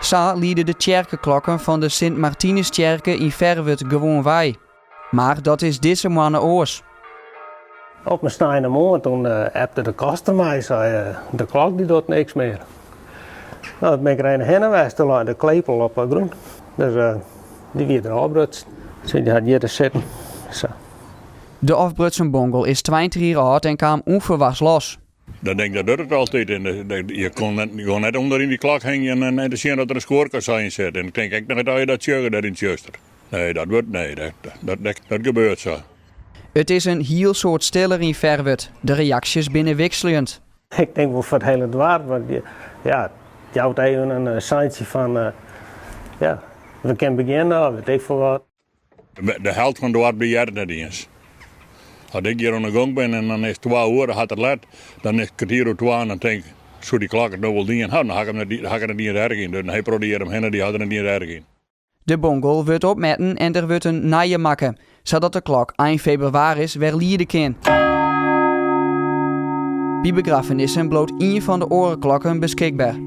Zo lieden de tjerkenklokken van de Sint-Martinuskerke in Verwut gewoon wij. Maar dat is deze mannen oors. Op mijn snijde morgen toen appte de koster mij, zei de klok die doet niks meer. Nou, dan ben ik er een heen geweest, toen lag de klepel op groen. Dus die weer erop brutst. Dus die had hier te zitten. Zo. De afbrutsenbongel is 20 jaar oud en kwam onverwachts los. Dan denk ik dat het altijd. Je kon net onder in die klok hangen en te zien dat er een scoorkassa in zit. En ik denk ik dat je dat juggen daar in het juster. Nee, dat gebeurt zo. Het is een heel soort stiller in Verwut. De reacties binnen wisselend. Ik denk wel voor het hele dorp, want ja, je houdt even een seintje van, we kunnen beginnen, weet ik veel wat. De helft van het dorp beheert het net eens. Als ik hier aan de gang ben en dan is het 2 uur, had het laat, dan is het kwartier of 2 en dan denk ik, zou die klok het nou wel dienen? Dan ga ik hem niet in het erg in. Dus hij probeert hem heen, die had er niet in het erg in. De bongel wordt opmetten en er wordt een nieuwe maken, zodat de klok eind februari weer lieden kan. Bij begrafenissen bloot 1 van de orenklokken beschikbaar.